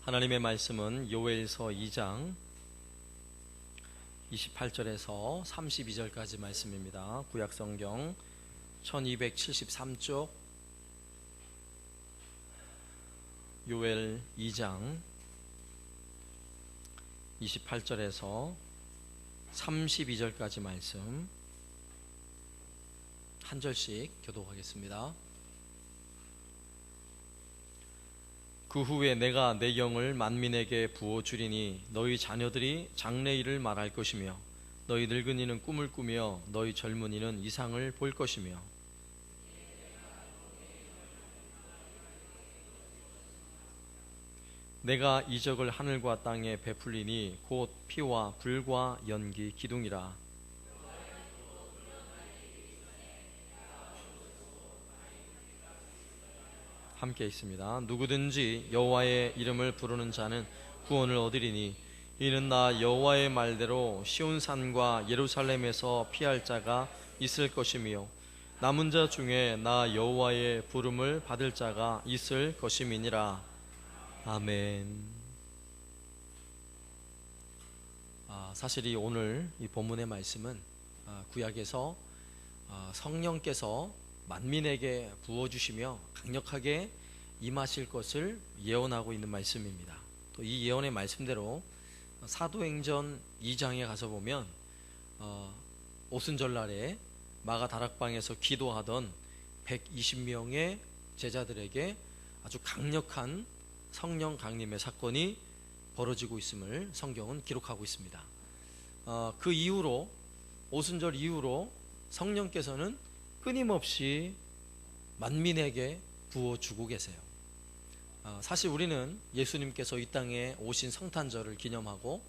하나님의 말씀은 요엘서 2장 28절에서 32절까지 말씀입니다. 구약성경 1273쪽 요엘 2장 28절에서 32절까지 말씀 한 절씩 교독하겠습니다. 그 후에 내가 내 영을 만민에게 부어주리니 너희 자녀들이 장래일을 말할 것이며 너희 늙은이는 꿈을 꾸며 너희 젊은이는 이상을 볼 것이며 내가 이적을 하늘과 땅에 베풀리니 곧 피와 불과 연기 기둥이라. 함께 있습니다. 누구든지 여호와의 이름을 부르는 자는 구원을 얻으리니 이는 나 여호와의 말대로 시온산과 예루살렘에서 피할 자가 있을 것이며 남은 자 중에 나 여호와의 부름을 받을 자가 있을 것임이니라. 아멘. 사실 이 오늘 이 본문의 말씀은 구약에서 성령께서 만민에게 부어주시며 강력하게 임하실 것을 예언하고 있는 말씀입니다. 또 이 예언의 말씀대로 사도행전 2장에 가서 보면 오순절날에 마가 다락방에서 기도하던 120명의 제자들에게 아주 강력한 성령 강림의 사건이 벌어지고 있음을 성경은 기록하고 있습니다. 그 이후로 오순절 이후로 성령께서는 끊임없이 만민에게 부어주고 계세요. 사실 우리는 예수님께서 이 땅에 오신 성탄절을 기념하고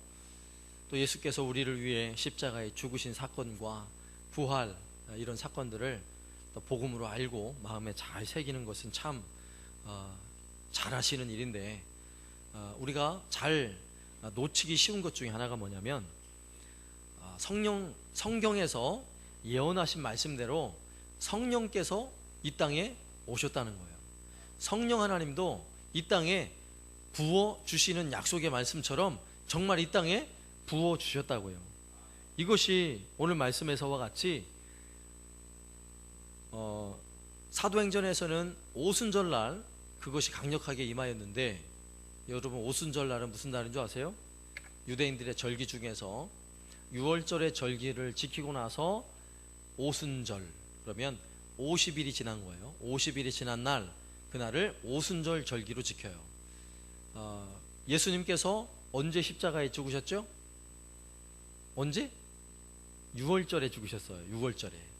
또 예수께서 우리를 위해 십자가에 죽으신 사건과 부활 이런 사건들을 복음으로 알고 마음에 잘 새기는 것은 참 잘하시는 일인데 우리가 잘 놓치기 쉬운 것 중에 하나가 뭐냐면 성경에서 예언하신 말씀대로 성령께서 이 땅에 오셨다는 거예요. 성령 하나님도 이 땅에 부어주시는 약속의 말씀처럼 정말 이 땅에 부어주셨다고요. 이것이 오늘 말씀에서와 같이 사도행전에서는 오순절날 그것이 강력하게 임하였는데 여러분 오순절날은 무슨 날인 줄 아세요? 유대인들의 절기 중에서 6월절의 절기를 지키고 나서 오순절 그러면 50일이 지난 거예요. 50일이 지난 날 그날을 오순절 절기로 지켜요. 예수님께서 언제 십자가에 죽으셨죠? 언제? 6월절에 죽으셨어요.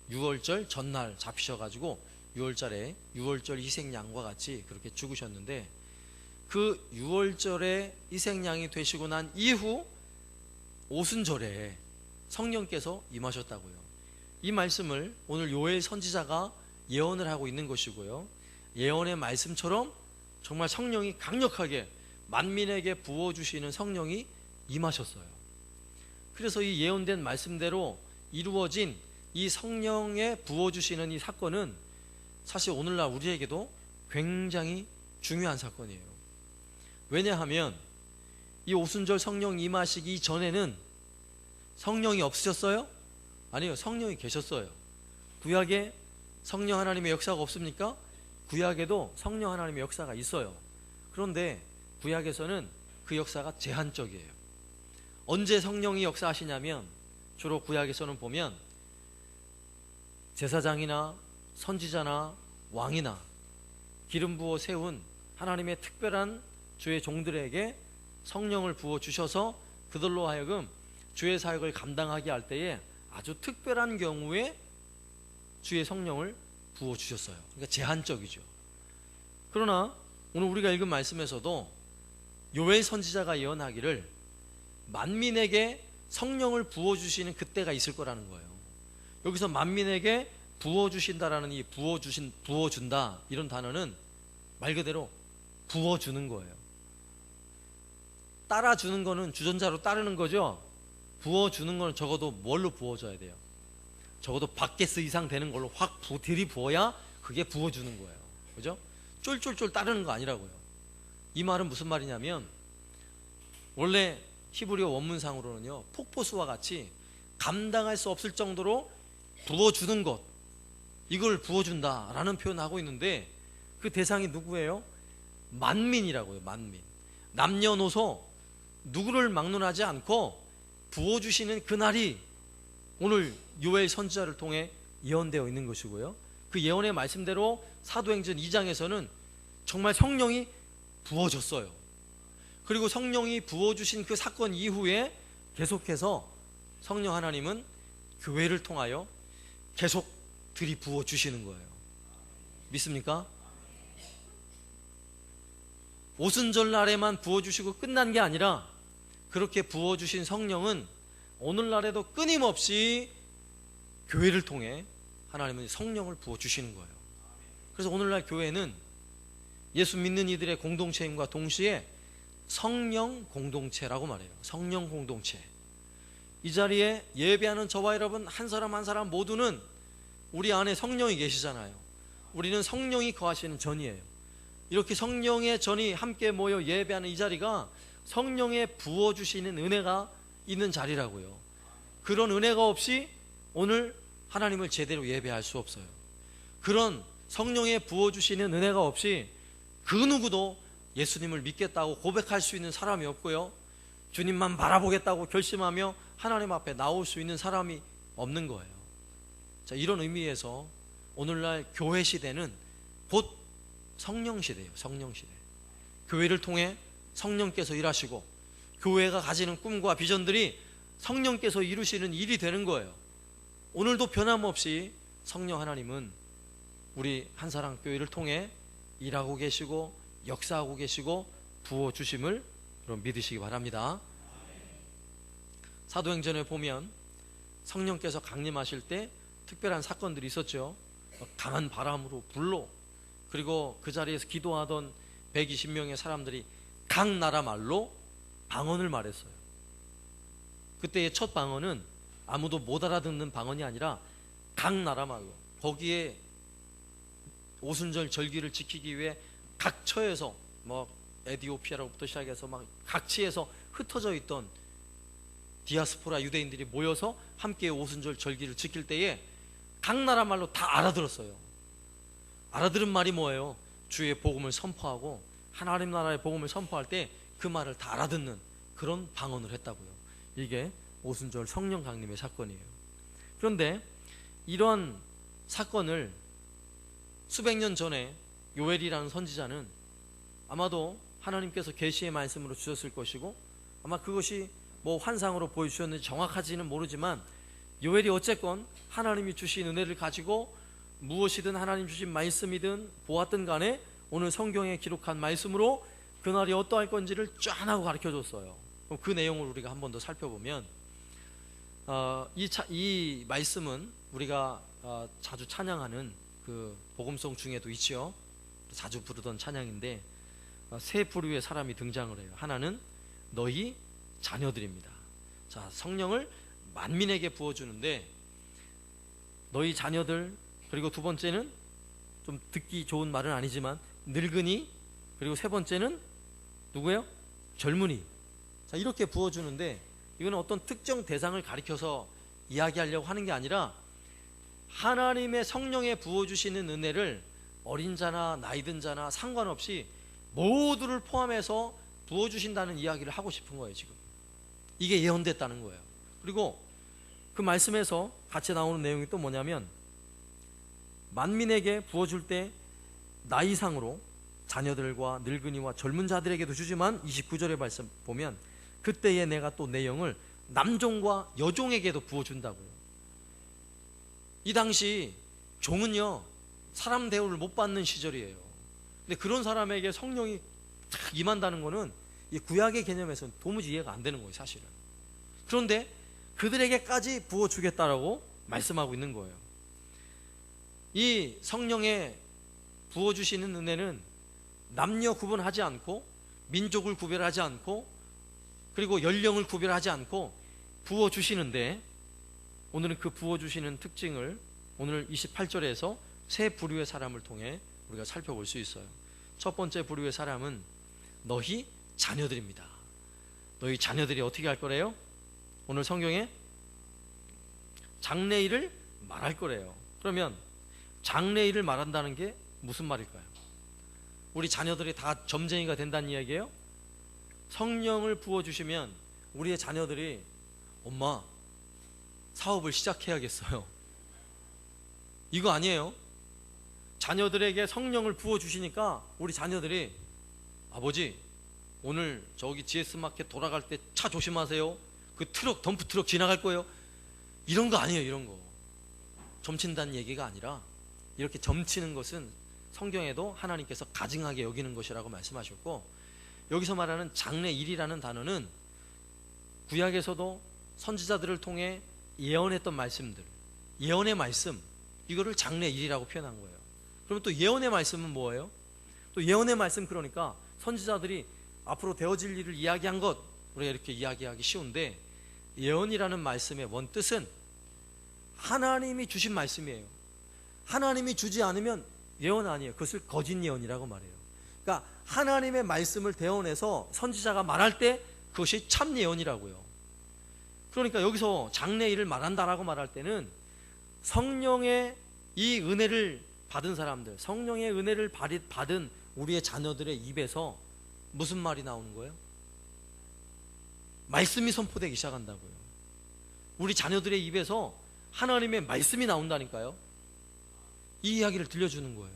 6월절 전날 잡히셔가지고 6월절 희생양과 같이 그렇게 죽으셨는데 그 6월절에 희생양이 되시고 난 이후 오순절에 성령께서 임하셨다고요. 이 말씀을 오늘 요엘 선지자가 예언을 하고 있는 것이고요. 예언의 말씀처럼 정말 성령이 강력하게 만민에게 부어주시는 성령이 임하셨어요. 그래서 이 예언된 말씀대로 이루어진 이 성령의 부어주시는 이 사건은 사실 오늘날 우리에게도 굉장히 중요한 사건이에요. 왜냐하면 이 오순절 성령 임하시기 전에는 성령이 없으셨어요? 아니요, 성령이 계셨어요. 구약에 성령 하나님의 역사가 없습니까? 구약에도 성령 하나님의 역사가 있어요. 그런데 구약에서는 그 역사가 제한적이에요. 언제 성령이 역사하시냐면 주로 구약에서는 보면 제사장이나 선지자나 왕이나 기름 부어 세운 하나님의 특별한 주의 종들에게 성령을 부어 주셔서 그들로 하여금 주의 사역을 감당하게 할 때에 아주 특별한 경우에 주의 성령을 부어 주셨어요. 그러니까 제한적이죠. 그러나 오늘 우리가 읽은 말씀에서도 요엘 선지자가 예언하기를 만민에게 성령을 부어 주시는 그때가 있을 거라는 거예요. 여기서 만민에게 부어 주신다라는 이 부어준다 이런 단어는 말 그대로 부어 주는 거예요. 따라주는 거는 주전자로 따르는 거죠. 부어주는 거는 적어도 뭘로 부어줘야 돼요? 적어도 밖에서 이상 되는 걸로 확 들이부어야 그게 부어주는 거예요. 그죠? 쫄쫄쫄 따르는 거 아니라고요. 이 말은 무슨 말이냐면 원래 히브리어 원문상으로는요, 폭포수와 같이 감당할 수 없을 정도로 부어주는 것, 이걸 부어준다라는 표현을 하고 있는데, 그 대상이 누구예요? 만민이라고요. 만민. 남녀노소 누구를 막론하지 않고 부어주시는 그날이 오늘 요엘 선지자를 통해 예언되어 있는 것이고요, 그 예언의 말씀대로 사도행전 2장에서는 정말 성령이 부어졌어요. 그리고 성령이 부어주신 그 사건 이후에 계속해서 성령 하나님은 교회를 통하여 계속 들이부어 주시는 거예요. 믿습니까? 오순절 날에만 부어주시고 끝난 게 아니라, 그렇게 부어주신 성령은 오늘날에도 끊임없이 교회를 통해 하나님은 성령을 부어주시는 거예요. 그래서 오늘날 교회는 예수 믿는 이들의 공동체임과 동시에 성령 공동체라고 말해요. 성령 공동체. 이 자리에 예배하는 저와 여러분 한 사람 한 사람 모두는 우리 안에 성령이 계시잖아요. 우리는 성령이 거하시는 전이에요. 이렇게 성령의 전이 함께 모여 예배하는 이 자리가 성령의 부어주시는 은혜가 있는 자리라고요. 그런 은혜가 없이 오늘 하나님을 제대로 예배할 수 없어요. 그런 성령의 부어주시는 은혜가 없이 그 누구도 예수님을 믿겠다고 고백할 수 있는 사람이 없고요, 주님만 바라보겠다고 결심하며 하나님 앞에 나올 수 있는 사람이 없는 거예요. 자, 이런 의미에서 오늘날 교회 시대는 곧 성령 시대예요. 성령 시대. 교회를 통해 성령께서 일하시고 교회가 가지는 꿈과 비전들이 성령께서 이루시는 일이 되는 거예요. 오늘도 변함없이 성령 하나님은 우리 한사랑교회를 통해 일하고 계시고 역사하고 계시고 부어주심을 여러분 믿으시기 바랍니다. 사도행전에 보면 성령께서 강림하실 때 특별한 사건들이 있었죠. 강한 바람으로 불로, 그리고 그 자리에서 기도하던 120명의 사람들이 각 나라 말로 방언을 말했어요. 그때의 첫 방언은 아무도 못 알아듣는 방언이 아니라 각 나라 말로, 거기에 오순절 절기를 지키기 위해 각 처에서 에디오피아로부터 시작해서 각지에서 흩어져 있던 디아스포라 유대인들이 모여서 함께 오순절 절기를 지킬 때에 각 나라 말로 다 알아들었어요. 알아들은 말이 뭐예요? 주의 복음을 선포하고 하나님 나라의 복음을 선포할 때 그 말을 다 알아듣는 그런 방언을 했다고요. 이게 오순절 성령 강림의 사건이에요. 그런데 이런 사건을 수백 년 전에 요엘이라는 선지자는 아마도 하나님께서 계시의 말씀으로 주셨을 것이고, 아마 그것이 환상으로 보여주셨는지 정확하지는 모르지만, 요엘이 어쨌건 하나님이 주신 은혜를 가지고 무엇이든 하나님 주신 말씀이든 보았든 간에 오늘 성경에 기록한 말씀으로 그날이 어떠할 건지를 쫙 하고 가르쳐줬어요. 그럼 그 내용을 우리가 한 번 더 살펴보면, 이 말씀은 우리가 자주 찬양하는 그 복음송 중에도 있죠. 자주 부르던 찬양인데, 세 부류의 사람이 등장을 해요. 하나는 너희 자녀들입니다. 자, 성령을 만민에게 부어주는데 너희 자녀들, 그리고 두 번째는 좀 듣기 좋은 말은 아니지만 늙은이, 그리고 세 번째는 누구예요? 젊은이. 자, 이렇게 부어주는데 이거는 어떤 특정 대상을 가리켜서 이야기하려고 하는 게 아니라 하나님의 성령에 부어주시는 은혜를 어린 자나 나이든 자나 상관없이 모두를 포함해서 부어주신다는 이야기를 하고 싶은 거예요. 지금 이게 예언됐다는 거예요. 그리고 그 말씀에서 같이 나오는 내용이 또 뭐냐면, 만민에게 부어줄 때 나이상으로 자녀들과 늙은이와 젊은 자들에게도 주지만 29절의 말씀 보면 그때에 내가 또 내 영을 남종과 여종에게도 부어준다고요. 이 당시 종은요 사람 대우를 못 받는 시절이에요. 근데 그런 사람에게 성령이 탁 임한다는 거는 이 구약의 개념에서는 도무지 이해가 안 되는 거예요, 사실은. 그런데 그들에게까지 부어주겠다라고 말씀하고 있는 거예요. 이 성령의 부어주시는 은혜는 남녀 구분하지 않고 민족을 구별하지 않고 그리고 연령을 구별하지 않고 부어주시는데, 오늘은 그 부어주시는 특징을 오늘 28절에서 세 부류의 사람을 통해 우리가 살펴볼 수 있어요. 첫 번째 부류의 사람은 너희 자녀들입니다. 너희 자녀들이 어떻게 할 거래요? 오늘 성경에 장래일을 말할 거래요. 그러면 장래일을 말한다는 게 무슨 말일까요? 우리 자녀들이 다 점쟁이가 된다는 이야기예요? 성령을 부어주시면 우리의 자녀들이 엄마 사업을 시작해야겠어요, 이거 아니에요. 자녀들에게 성령을 부어주시니까 우리 자녀들이 아버지 오늘 저기 GS마켓 돌아갈 때 차 조심하세요, 그 트럭 덤프 트럭 지나갈 거예요, 이런 거 아니에요. 이런 거 점친다는 얘기가 아니라 이렇게 점치는 것은 성경에도 하나님께서 가증하게 여기는 것이라고 말씀하셨고, 여기서 말하는 장래일이라는 단어는 구약에서도 선지자들을 통해 예언했던 말씀들, 예언의 말씀, 이거를 장래일이라고 표현한 거예요. 그러면 또 예언의 말씀은 뭐예요? 또 예언의 말씀, 그러니까 선지자들이 앞으로 되어질 일을 이야기한 것, 우리가 이렇게 이야기하기 쉬운데, 예언이라는 말씀의 원뜻은 하나님이 주신 말씀이에요. 하나님이 주지 않으면 예언 아니에요. 그것을 거짓 예언이라고 말해요. 그러니까 하나님의 말씀을 대언해서 선지자가 말할 때 그것이 참 예언이라고요. 그러니까 여기서 장래일을 말한다라고 말할 때는 성령의 이 은혜를 받은 사람들, 성령의 은혜를 받은 우리의 자녀들의 입에서 무슨 말이 나오는 거예요? 말씀이 선포되기 시작한다고요. 우리 자녀들의 입에서 하나님의 말씀이 나온다니까요. 이 이야기를 들려주는 거예요.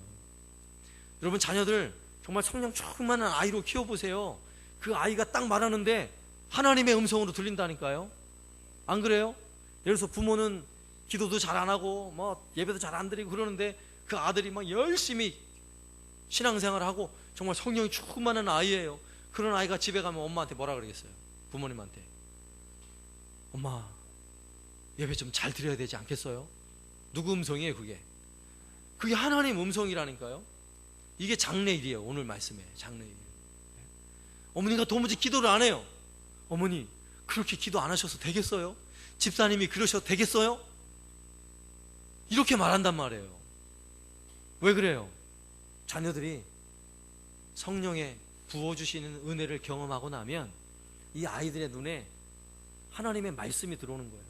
여러분, 자녀들 정말 성령 충만한 아이로 키워보세요. 그 아이가 딱 말하는데 하나님의 음성으로 들린다니까요. 안 그래요? 예를 들어서 부모는 기도도 잘 안 하고 뭐 예배도 잘 안 드리고 그러는데 그 아들이 막 열심히 신앙생활을 하고 정말 성령이 충만한 아이예요. 그런 아이가 집에 가면 엄마한테 뭐라 그러겠어요? 부모님한테 엄마 예배 좀 잘 드려야 되지 않겠어요? 누구 음성이에요? 그게 하나님 음성이라니까요. 이게 장래일이에요. 오늘 말씀에 장래일. 어머니가 도무지 기도를 안 해요. 어머니 그렇게 기도 안 하셔도 되겠어요? 집사님이 그러셔도 되겠어요? 이렇게 말한단 말이에요. 왜 그래요? 자녀들이 성령의 부어주시는 은혜를 경험하고 나면 이 아이들의 눈에 하나님의 말씀이 들어오는 거예요.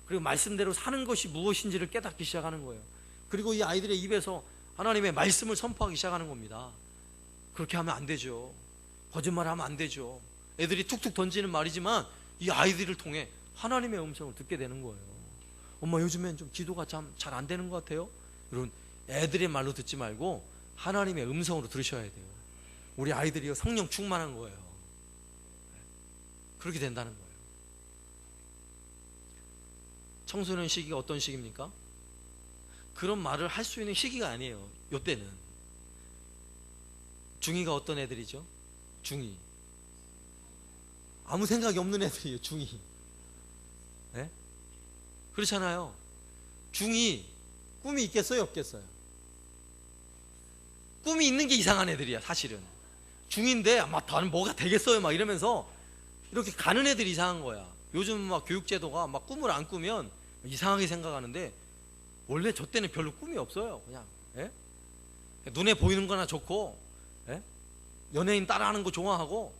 그리고 말씀대로 사는 것이 무엇인지를 깨닫기 시작하는 거예요. 그리고 이 아이들의 입에서 하나님의 말씀을 선포하기 시작하는 겁니다. 그렇게 하면 안 되죠. 거짓말하면 안 되죠. 애들이 툭툭 던지는 말이지만 이 아이들을 통해 하나님의 음성을 듣게 되는 거예요. 엄마 요즘엔 좀 기도가 참 잘 안 되는 것 같아요. 여러분, 애들의 말로 듣지 말고 하나님의 음성으로 들으셔야 돼요. 우리 아이들이 성령 충만한 거예요. 그렇게 된다는 거예요. 청소년 시기가 어떤 시기입니까? 그런 말을 할 수 있는 시기가 아니에요. 요때는. 중2가 어떤 애들이죠? 중2 아무 생각이 없는 애들이에요. 중2 네? 그렇잖아요. 중2 꿈이 있겠어요? 없겠어요? 꿈이 있는 게 이상한 애들이야. 사실은 중2인데 막 나는 뭐가 되겠어요 막 이러면서 이렇게 가는 애들이 이상한 거야. 요즘 막 교육제도가 막 꿈을 안 꾸면 이상하게 생각하는데 원래 저 때는 별로 꿈이 없어요. 그냥 눈에 보이는 거나 좋고 연예인 따라하는 거 좋아하고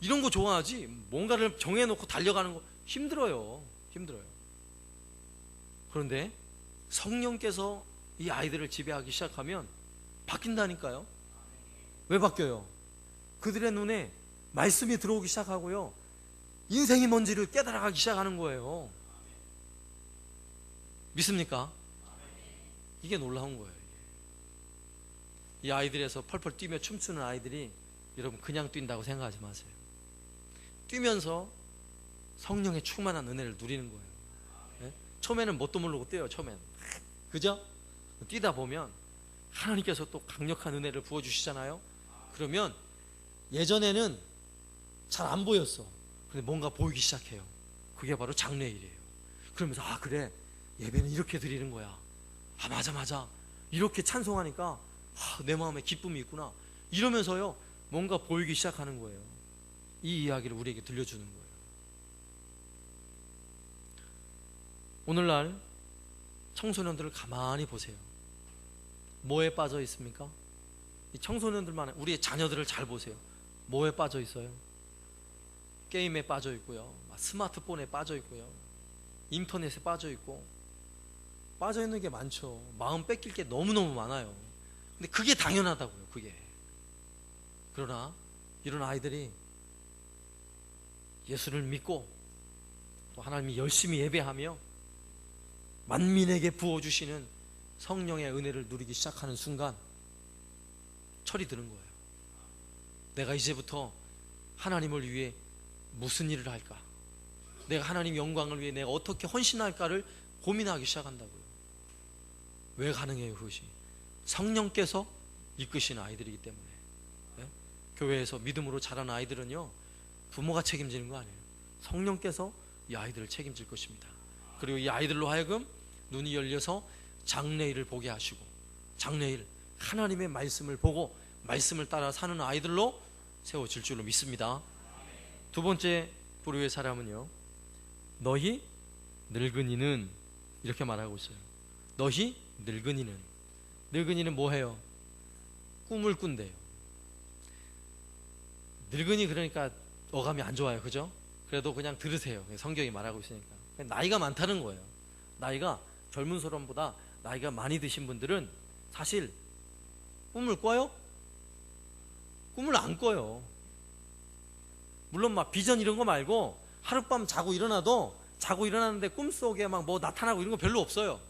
이런 거 좋아하지 뭔가를 정해놓고 달려가는 거 힘들어요. 그런데 성령께서 이 아이들을 지배하기 시작하면 바뀐다니까요. 왜 바뀌어요? 그들의 눈에 말씀이 들어오기 시작하고요, 인생이 뭔지를 깨달아가기 시작하는 거예요. 믿습니까? 이게 놀라운 거예요. 이 아이들에서 펄펄 뛰며 춤추는 아이들이 여러분 그냥 뛴다고 생각하지 마세요. 뛰면서 성령의 충만한 은혜를 누리는 거예요. 처음에는 뭣도 모르고 뛰어요. 처음에는 그죠? 뛰다 보면 하나님께서 또 강력한 은혜를 부어주시잖아요. 그러면 예전에는 잘 안 보였어. 근데 뭔가 보이기 시작해요. 그게 바로 장래일이에요. 그러면서 아 그래 예배는 이렇게 드리는 거야. 아 맞아 이렇게 찬송하니까 내 마음에 기쁨이 있구나. 이러면서요 뭔가 보이기 시작하는 거예요. 이 이야기를 우리에게 들려주는 거예요. 오늘날 청소년들을 가만히 보세요. 뭐에 빠져 있습니까? 이 청소년들만, 우리의 자녀들을 잘 보세요. 뭐에 빠져 있어요? 게임에 빠져 있고요, 스마트폰에 빠져 있고요, 인터넷에 빠져 있고, 빠져 있는 게 많죠. 마음 뺏길 게 너무너무 많아요. 근데 그게 당연하다고요, 그게. 그러나 이런 아이들이 예수를 믿고 또 하나님이 열심히 예배하며 만민에게 부어주시는 성령의 은혜를 누리기 시작하는 순간 철이 드는 거예요. 내가 이제부터 하나님을 위해 무슨 일을 할까? 내가 하나님 영광을 위해 내가 어떻게 헌신할까를 고민하기 시작한다고요. 왜 가능해요? 그것이 성령께서 이끄시는 아이들이기 때문에. 네? 교회에서 믿음으로 자란 아이들은요, 부모가 책임지는 거 아니에요. 성령께서 이 아이들을 책임질 것입니다. 그리고 이 아이들로 하여금 눈이 열려서 장래일을 보게 하시고, 장래일 하나님의 말씀을 보고 말씀을 따라 사는 아이들로 세워질 줄로 믿습니다. 두 번째 부류의 사람은요, 너희 늙은이는, 이렇게 말하고 있어요. 너희 늙은이는 뭐해요? 꿈을 꾼대요. 늙은이, 그러니까 어감이 안 좋아요, 그죠? 그래도 그냥 들으세요. 성경이 말하고 있으니까. 나이가 많다는 거예요. 나이가 젊은 사람보다 나이가 많이 드신 분들은 사실 꿈을 꿔요? 꿈을 안 꿔요. 물론 막 비전 이런 거 말고 하룻밤 자고 일어났는데 꿈속에 막 뭐 나타나고 이런 거 별로 없어요.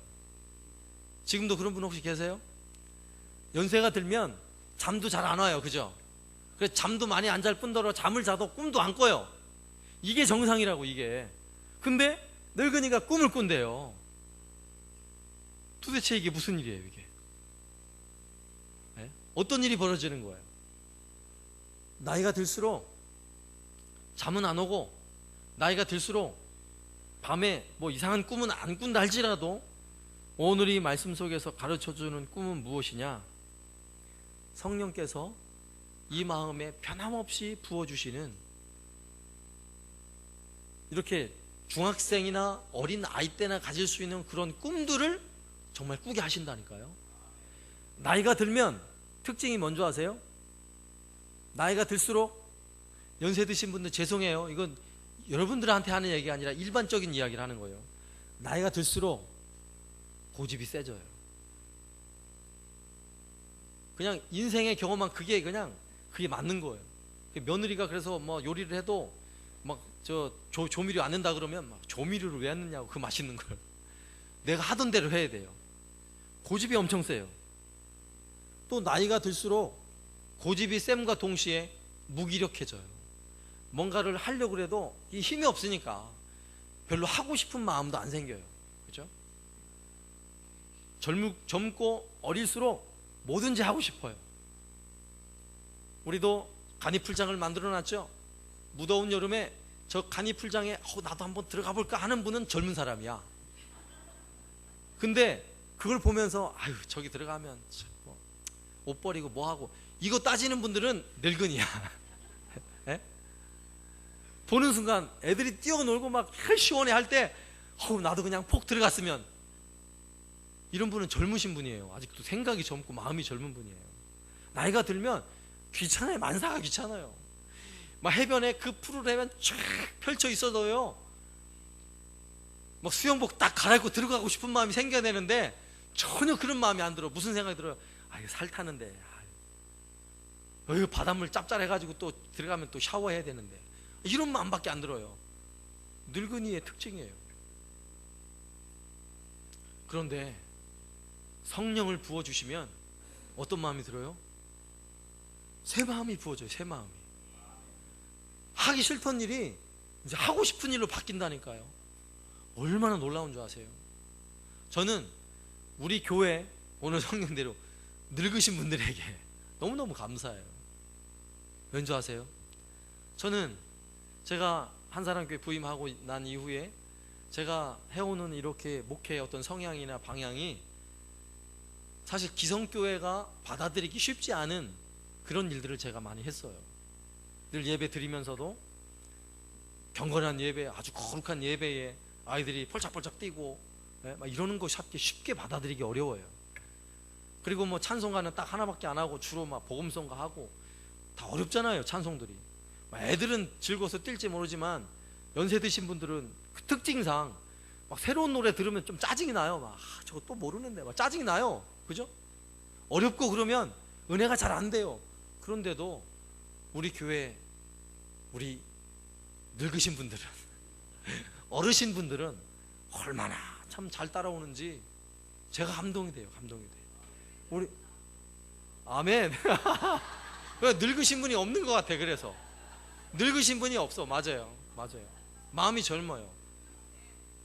지금도 그런 분 혹시 계세요? 연세가 들면 잠도 잘 안 와요, 그죠? 그래서 잠도 많이 안 잘 뿐더러 잠을 자도 꿈도 안 꿔요. 이게 정상이라고, 이게. 근데 늙은이가 꿈을 꾼대요. 도대체 이게 무슨 일이에요, 이게? 네? 어떤 일이 벌어지는 거예요? 나이가 들수록 잠은 안 오고, 나이가 들수록 밤에 뭐 이상한 꿈은 안 꾼다 할지라도 오늘 이 말씀 속에서 가르쳐주는 꿈은 무엇이냐? 성령께서 이 마음에 변함없이 부어주시는, 이렇게 중학생이나 어린 아이 때나 가질 수 있는 그런 꿈들을 정말 꾸게 하신다니까요. 나이가 들면 특징이 뭔지 아세요? 나이가 들수록, 연세 드신 분들 죄송해요, 이건 여러분들한테 하는 얘기가 아니라 일반적인 이야기를 하는 거예요. 나이가 들수록 고집이 세져요. 그냥 인생의 경험한 그게 맞는 거예요. 며느리가 그래서 뭐 요리를 해도 막 조미료 안 넣는다 그러면 막 조미료를 왜 안 넣냐고, 그 맛있는 걸. 내가 하던 대로 해야 돼요. 고집이 엄청 세요. 또 나이가 들수록 고집이 셈과 동시에 무기력해져요. 뭔가를 하려고 해도 이 힘이 없으니까 별로 하고 싶은 마음도 안 생겨요. 그죠? 젊고 어릴수록 뭐든지 하고 싶어요. 우리도 간이풀장을 만들어 놨죠. 무더운 여름에 저 간이풀장에 나도 한번 들어가 볼까 하는 분은 젊은 사람이야. 근데 그걸 보면서 아유 저기 들어가면 옷 버리고 뭐하고 이거 따지는 분들은 늙은이야. 에? 보는 순간 애들이 뛰어놀고 막 시원해 할 때 나도 그냥 폭 들어갔으면, 이런 분은 젊으신 분이에요. 아직도 생각이 젊고 마음이 젊은 분이에요. 나이가 들면 귀찮아요. 만사가 귀찮아요. 막 해변에 그 푸른 해변 쫙 펼쳐 있어도요, 막 수영복 딱 갈아입고 들어가고 싶은 마음이 생겨야 되는데 전혀 그런 마음이 안 들어. 무슨 생각이 들어요? 아유 살 타는데, 바닷물 짭짤해가지고 또 들어가면 또 샤워해야 되는데, 이런 마음밖에 안 들어요. 늙은이의 특징이에요. 그런데 성령을 부어주시면 어떤 마음이 들어요? 새 마음이 부어져요. 새 마음이. 하기 싫던 일이 이제 하고 싶은 일로 바뀐다니까요. 얼마나 놀라운 줄 아세요? 저는 우리 교회 오늘 성령대로 늙으신 분들에게 너무너무 감사해요. 왠지 아세요? 저는 제가 한사람교회 부임하고 난 이후에 제가 해오는 이렇게 목회의 어떤 성향이나 방향이 사실 기성교회가 받아들이기 쉽지 않은 그런 일들을 제가 많이 했어요. 늘 예배 드리면서도 경건한 예배, 아주 거룩한 예배에 아이들이 펄짝펄짝 뛰고 막 이러는 거 쉽게 받아들이기 어려워요. 그리고 뭐 찬송가는 딱 하나밖에 안 하고 주로 막 복음성가 하고 다 어렵잖아요. 찬송들이 애들은 즐거워서 뛸지 모르지만 연세 드신 분들은 그 특징상 막 새로운 노래 들으면 좀 짜증이 나요. 막 저거 또 모르는데 막 짜증이 나요. 그죠? 어렵고 그러면 은혜가 잘 안 돼요. 그런데도 우리 교회 우리 늙으신 분들은 어르신 분들은 얼마나 참 잘 따라오는지 제가 감동이 돼요. 감동이 돼요. 우리 아멘. 늙으신 분이 없는 것 같아. 그래서 늙으신 분이 없어. 맞아요. 맞아요. 마음이 젊어요.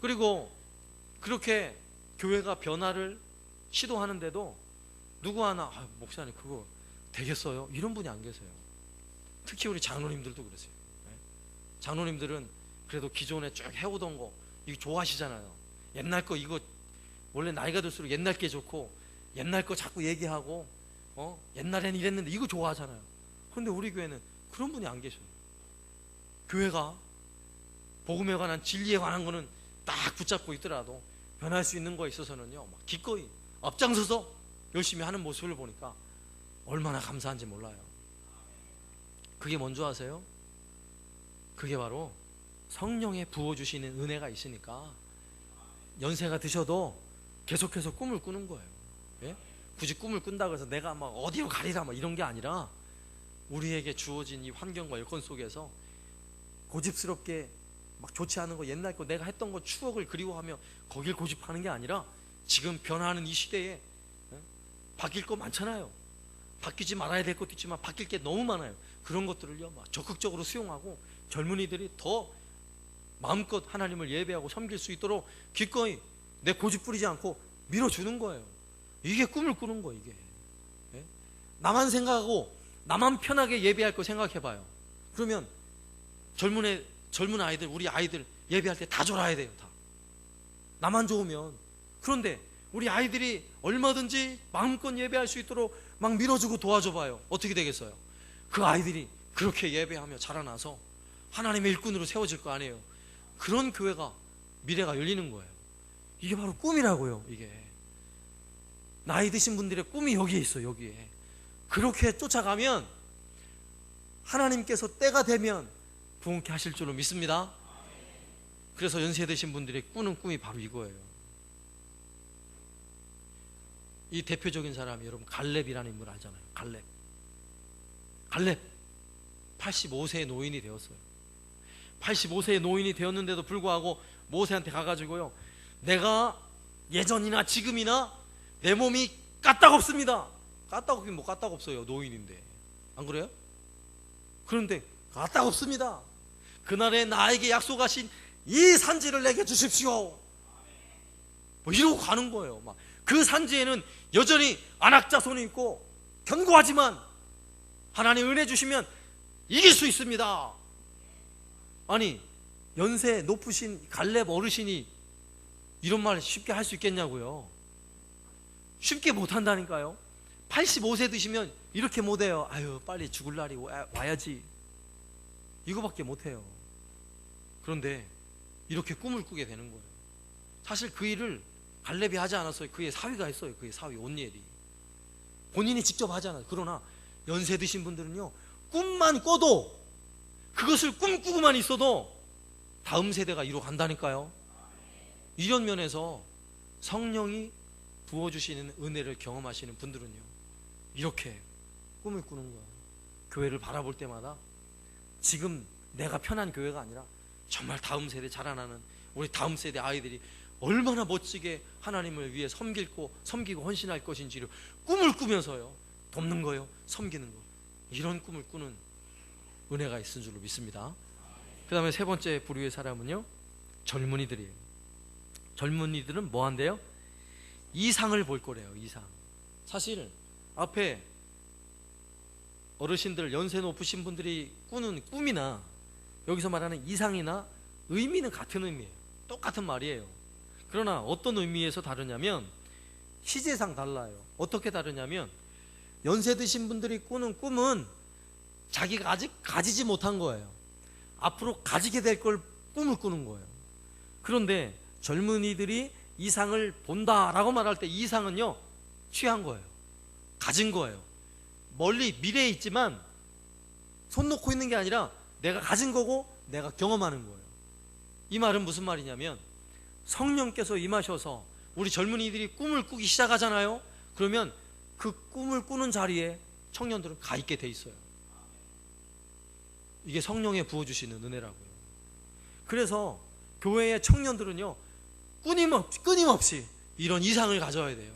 그리고 그렇게 교회가 변화를 시도하는데도 누구 하나 목사님 그거 되겠어요? 이런 분이 안 계세요. 특히 우리 장로님들도 그러세요. 장로님들은 그래도 기존에 쭉 해오던 거 이거 좋아하시잖아요. 옛날 거 이거 원래 나이가 들수록 옛날 게 좋고 옛날 거 자꾸 얘기하고 옛날에는 이랬는데 이거 좋아하잖아요. 그런데 우리 교회는 그런 분이 안 계셔요. 교회가 복음에 관한 진리에 관한 거는 딱 붙잡고 있더라도 변할 수 있는 거에 있어서는요 막 기꺼이 앞장서서 열심히 하는 모습을 보니까 얼마나 감사한지 몰라요. 그게 뭔지 아세요? 그게 바로 성령의 부어주시는 은혜가 있으니까 연세가 드셔도 계속해서 꿈을 꾸는 거예요. 예? 굳이 꿈을 꾼다고 해서 내가 막 어디로 가리라 막 이런 게 아니라 우리에게 주어진 이 환경과 여건 속에서 고집스럽게 막 좋지 않은 거 옛날 거 내가 했던 거 추억을 그리워하며 거길 고집하는 게 아니라 지금 변화하는 이 시대에 바뀔 거 많잖아요. 바뀌지 말아야 될 것도 있지만 바뀔 게 너무 많아요. 그런 것들을요 막 적극적으로 수용하고 젊은이들이 더 마음껏 하나님을 예배하고 섬길 수 있도록 기꺼이 내 고집 부리지 않고 밀어주는 거예요. 이게 꿈을 꾸는 거예요. 이게 나만 생각하고 나만 편하게 예배할 거 생각해봐요. 그러면 젊은 아이들 우리 아이들 예배할 때 다 졸아야 돼요. 다 나만 좋으면. 그런데 우리 아이들이 얼마든지 마음껏 예배할 수 있도록 막 밀어주고 도와줘봐요. 어떻게 되겠어요? 그 아이들이 그렇게 예배하며 자라나서 하나님의 일꾼으로 세워질 거 아니에요. 그런 교회가 미래가 열리는 거예요. 이게 바로 꿈이라고요. 이게 나이 드신 분들의 꿈이 여기에 있어요. 여기에 그렇게 쫓아가면 하나님께서 때가 되면 부흥케 하실 줄로 믿습니다. 그래서 연세 드신 분들이 꾸는 꿈이 바로 이거예요. 이 대표적인 사람이 여러분 갈렙이라는 인물 알잖아요. 갈렙 85세의 노인이 되었어요. 85세의 노인이 되었는데도 불구하고 모세한테 가가지고요 내가 예전이나 지금이나 내 몸이 까딱없습니다. 까딱없긴 뭐 까딱없어요. 노인인데 안 그래요? 그런데 까딱없습니다. 그날에 나에게 약속하신 이 산지를 내게 주십시오. 뭐 이러고 가는 거예요. 막 그 산지에는 여전히 안악자손이 있고 견고하지만 하나님 은혜 주시면 이길 수 있습니다. 아니 연세 높으신 갈렙 어르신이 이런 말 쉽게 할 수 있겠냐고요. 쉽게 못한다니까요. 85세 드시면 이렇게 못해요. 아유 빨리 죽을 날이 와야지 이거밖에 못해요. 그런데 이렇게 꿈을 꾸게 되는 거예요. 사실 그 일을 갈렙이 하지 않았어요. 그의 사위가 했어요. 그의 사위 온니엘이. 본인이 직접 하지 않아요. 그러나 연세 드신 분들은요 꿈만 꿔도 그것을 꿈꾸고만 있어도 다음 세대가 이루어간다니까요. 이런 면에서 성령이 부어주시는 은혜를 경험하시는 분들은요 이렇게 꿈을 꾸는 거예요. 교회를 바라볼 때마다 지금 내가 편한 교회가 아니라 정말 다음 세대 자라나는 우리 다음 세대 아이들이 얼마나 멋지게 하나님을 위해 섬기고 헌신할 것인지를 꿈을 꾸면서요 돕는 거요 섬기는 거 이런 꿈을 꾸는 은혜가 있은 줄로 믿습니다. 그 다음에 세 번째 부류의 사람은요 젊은이들이에요. 젊은이들은 뭐 한대요? 이상을 볼 거래요. 이상. 사실 앞에 어르신들 연세 높으신 분들이 꾸는 꿈이나 여기서 말하는 이상이나 의미는 같은 의미예요. 똑같은 말이에요. 그러나 어떤 의미에서 다르냐면 시제상 달라요. 어떻게 다르냐면 연세 드신 분들이 꾸는 꿈은 자기가 아직 가지지 못한 거예요. 앞으로 가지게 될 걸 꿈을 꾸는 거예요. 그런데 젊은이들이 이상을 본다라고 말할 때 이상은요 취한 거예요. 가진 거예요. 멀리 미래에 있지만 손 놓고 있는 게 아니라 내가 가진 거고 내가 경험하는 거예요. 이 말은 무슨 말이냐면 성령께서 임하셔서 우리 젊은이들이 꿈을 꾸기 시작하잖아요. 그러면 그 꿈을 꾸는 자리에 청년들은 가 있게 돼 있어요. 이게 성령의 부어주시는 은혜라고요. 그래서 교회의 청년들은요, 끊임없이 이런 이상을 가져야 돼요.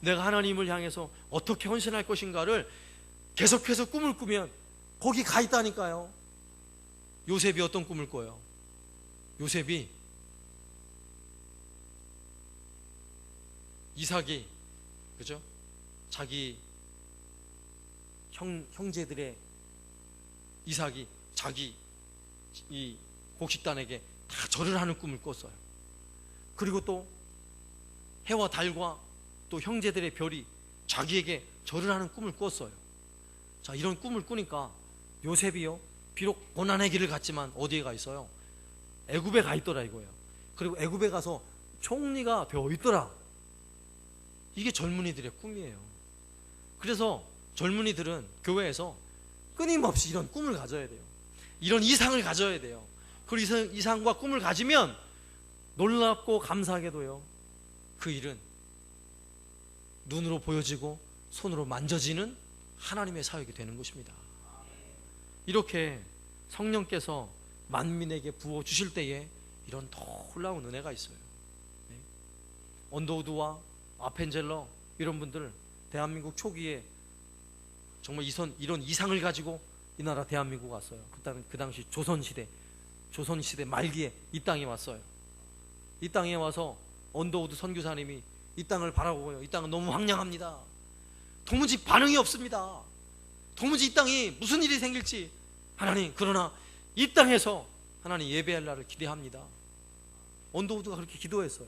내가 하나님을 향해서 어떻게 헌신할 것인가를 계속해서 꿈을 꾸면 거기 가 있다니까요. 요셉이 어떤 꿈을 꿔요? 요셉이 이삭이, 그죠? 자기 형제들의 이삭이 자기 이 곡식단에게 다 절을 하는 꿈을 꿨어요. 그리고 또 해와 달과 또 형제들의 별이 자기에게 절을 하는 꿈을 꿨어요. 자, 이런 꿈을 꾸니까 요셉이요, 비록 고난의 길을 갔지만 어디에 가 있어요? 애굽에 가 있더라 이거예요. 그리고 애굽에 가서 총리가 되어 있더라. 이게 젊은이들의 꿈이에요. 그래서 젊은이들은 교회에서 끊임없이 이런 꿈을 가져야 돼요. 이런 이상을 가져야 돼요. 그 이상과 꿈을 가지면 놀랍고 감사하게도요, 그 일은 눈으로 보여지고 손으로 만져지는 하나님의 사역이 되는 것입니다. 이렇게 성령께서 만민에게 부어주실 때에 이런 놀라운 은혜가 있어요. 네. 언더우드와 아펜젤러 이런 분들, 대한민국 초기에 정말 이런 이상을 가지고 이 나라 대한민국 왔어요. 그 당시 조선시대 말기에 이 땅에 왔어요. 이 땅에 와서 언더우드 선교사님이 이 땅을 바라보고요, 이 땅은 너무 황량합니다. 도무지 반응이 없습니다. 도무지 이 땅이 무슨 일이 생길지. 하나님, 그러나 이 땅에서 하나님 예배할 날을 기대합니다. 언더우드가 그렇게 기도했어요.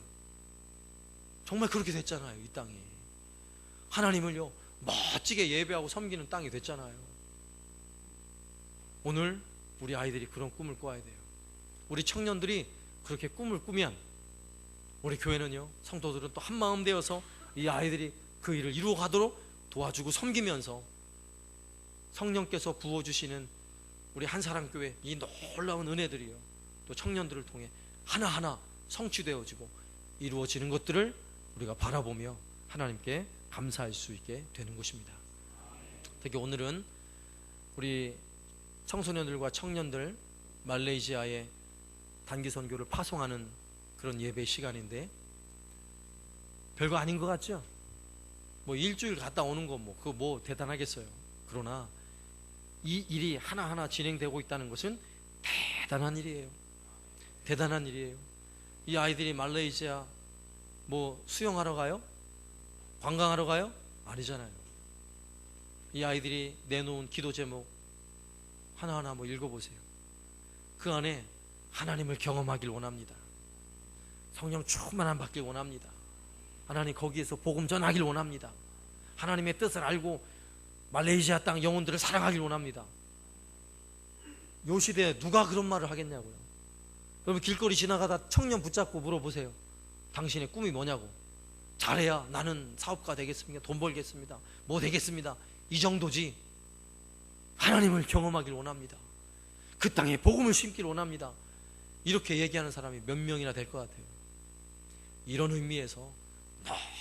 정말 그렇게 됐잖아요. 이 땅이 하나님을요 멋지게 예배하고 섬기는 땅이 됐잖아요. 오늘 우리 아이들이 그런 꿈을 꿔야 돼요. 우리 청년들이 그렇게 꿈을 꾸면 우리 교회는요, 성도들은 또 한마음 되어서 이 아이들이 그 일을 이루어가도록 도와주고 섬기면서 성령께서 부어주시는 우리 한사랑교회 이 놀라운 은혜들이요, 또 청년들을 통해 하나하나 성취되어지고 이루어지는 것들을 우리가 바라보며 하나님께 감사할 수 있게 되는 것입니다. 특히 오늘은 우리 청소년들과 청년들 말레이시아에 단기 선교를 파송하는 그런 예배 시간인데, 별거 아닌 것 같죠? 뭐 일주일 갔다 오는 거 그거 뭐 대단하겠어요. 그러나 이 일이 하나하나 진행되고 있다는 것은 대단한 일이에요. 대단한 일이에요. 이 아이들이 말레이시아 수영하러 가요? 관광하러 가요? 아니잖아요. 이 아이들이 내놓은 기도 제목 하나하나 읽어보세요. 그 안에 하나님을 경험하길 원합니다. 성령 충만함 받길 원합니다. 하나님 거기에서 복음 전하길 원합니다. 하나님의 뜻을 알고 말레이시아 땅 영혼들을 사랑하길 원합니다. 요 시대에 누가 그런 말을 하겠냐고요. 여러분 길거리 지나가다 청년 붙잡고 물어보세요. 당신의 꿈이 뭐냐고. 잘해야 나는 사업가 되겠습니다. 돈 벌겠습니다. 뭐 되겠습니다. 이 정도지. 하나님을 경험하길 원합니다. 그 땅에 복음을 심길 원합니다. 이렇게 얘기하는 사람이 몇 명이나 될 것 같아요. 이런 의미에서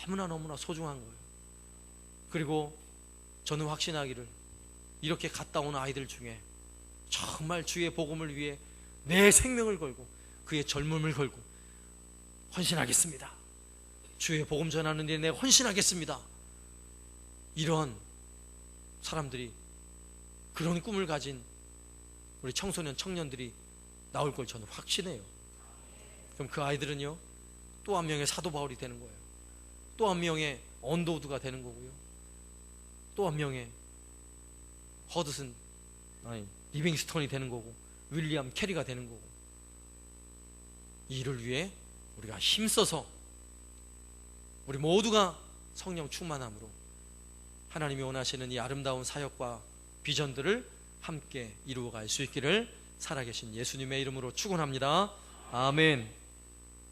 너무나 소중한 거예요. 그리고 저는 확신하기를 이렇게 갔다 온 아이들 중에 정말 주의 복음을 위해 내 생명을 걸고 그의 젊음을 걸고 헌신하겠습니다. 주의 복음 전하는 일에 내가 헌신하겠습니다. 이런 사람들이, 그런 꿈을 가진 우리 청소년 청년들이 나올 걸 저는 확신해요. 그럼 그 아이들은요 또 한 명의 사도 바울이 되는 거예요. 또 한 명의 언더우드가 되는 거고요. 또 한 명의 리빙스턴이 되는 거고, 윌리엄 캐리가 되는 거고. 이 일을 위해 우리가 힘써서 우리 모두가 성령 충만함으로 하나님이 원하시는 이 아름다운 사역과 비전들을 함께 이루어갈 수 있기를 살아계신 예수님의 이름으로 축원합니다. 아멘.